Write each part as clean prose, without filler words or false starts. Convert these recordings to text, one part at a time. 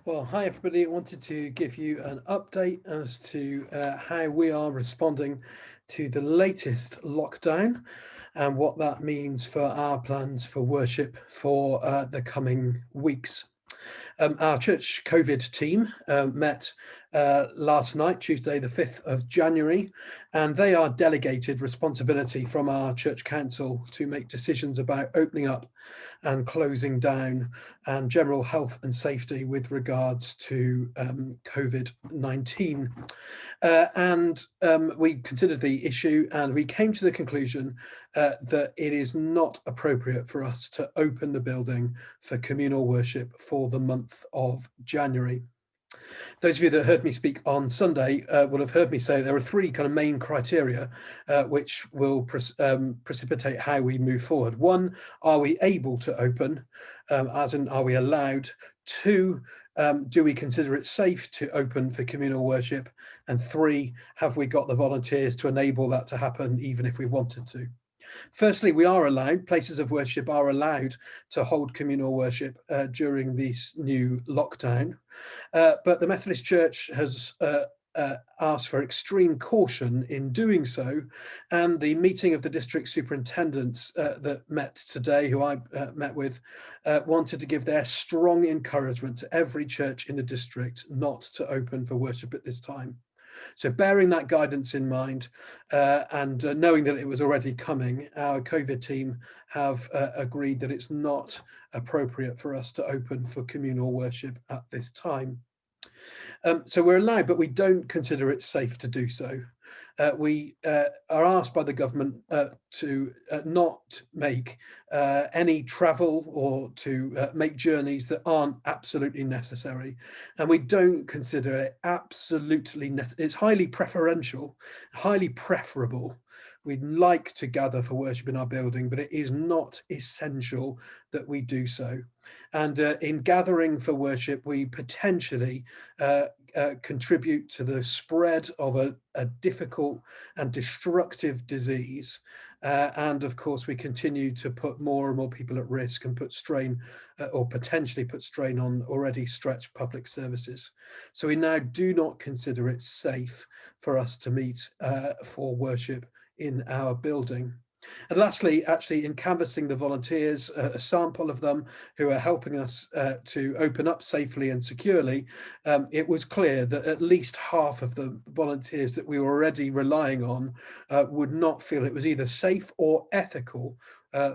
Well, hi everybody. I wanted to give you an update as to how we are responding to the latest lockdown and what that means for our plans for worship for the coming weeks. Our church COVID team met last night, Tuesday, the 5th of January, and they are delegated responsibility from our church council to make decisions about opening up and closing down and general health and safety with regards to COVID-19. We considered the issue and we came to the conclusion that it is not appropriate for us to open the building for communal worship for the month of January. Those of you that heard me speak on Sunday will have heard me say there are three kind of main criteria which will precipitate how we move forward. One, are we able to open, as in are we allowed? Two, do we consider it safe to open for communal worship? And three, have we got the volunteers to enable that to happen even if we wanted to? Firstly, we are allowed, places of worship are allowed to hold communal worship during this new lockdown. But the Methodist Church has asked for extreme caution in doing so. And the meeting of the district superintendents that met today, who I met with, wanted to give their strong encouragement to every church in the district not to open for worship at this time. So bearing that guidance in mind and knowing that it was already coming, our COVID team have agreed that it's not appropriate for us to open for communal worship at this time. So we're allowed, but we don't consider it safe to do so. We are asked by the government to not make any travel or to make journeys that aren't absolutely necessary. And we don't consider it absolutely necessary. It's highly preferential, highly preferable. We'd like to gather for worship in our building, but it is not essential that we do so. And in gathering for worship, we potentially contribute to the spread of a difficult and destructive disease. And of course, we continue to put more and more people at risk and put strain or potentially put strain on already stretched public services. So we now do not consider it safe for us to meet for worship in our building. And lastly, actually in canvassing the volunteers, a sample of them who are helping us to open up safely and securely, it was clear that at least half of the volunteers that we were already relying on would not feel it was either safe or ethical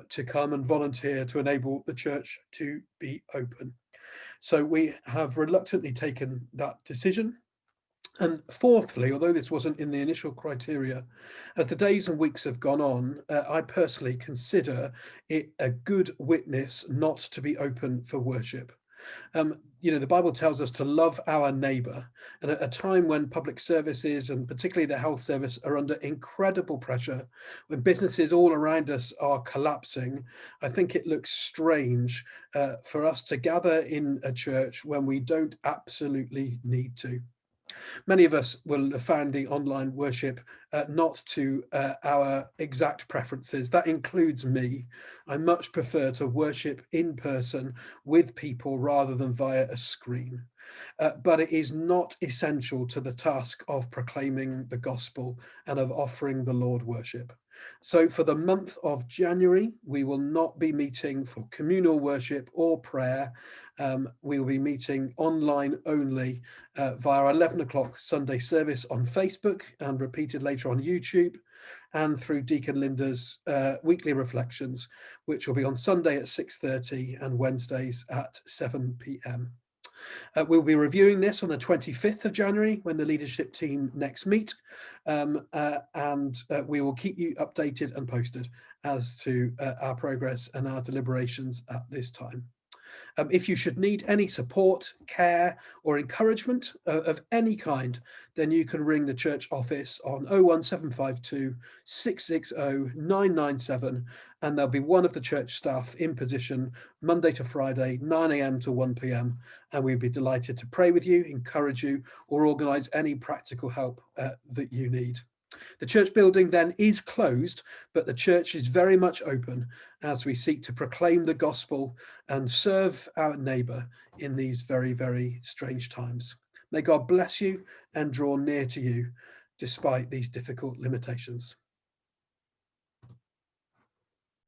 to come and volunteer to enable the church to be open. So we have reluctantly taken that decision. And fourthly, although this wasn't in the initial criteria, as the days and weeks have gone on, I personally consider it a good witness not to be open for worship. The Bible tells us to love our neighbour, and at a time when public services and particularly the health service are under incredible pressure, when businesses all around us are collapsing, I think it looks strange for us to gather in a church when we don't absolutely need to. Many of us will have found the online worship not to our exact preferences. That includes me. I much prefer to worship in person with people rather than via a screen. But it is not essential to the task of proclaiming the gospel and of offering the Lord worship. So for the month of January, we will not be meeting for communal worship or prayer. We will be meeting online only via our 11 o'clock Sunday service on Facebook and repeated later on YouTube, and through Deacon Linda's weekly reflections, which will be on Sunday at 6:30 and Wednesdays at 7 p.m. We'll be reviewing this on the 25th of January when the leadership team next meet, and we will keep you updated and posted as to our progress and our deliberations at this time. If you should need any support, care, or encouragement of any kind, then you can ring the church office on 01752 660 997, and there'll be one of the church staff in position Monday to Friday, 9 a.m. to 1 p.m. And we'd be delighted to pray with you, encourage you, or organise any practical help that you need. The church building then is closed, but the church is very much open as we seek to proclaim the gospel and serve our neighbour in these very, very strange times. May God bless you and draw near to you despite these difficult limitations.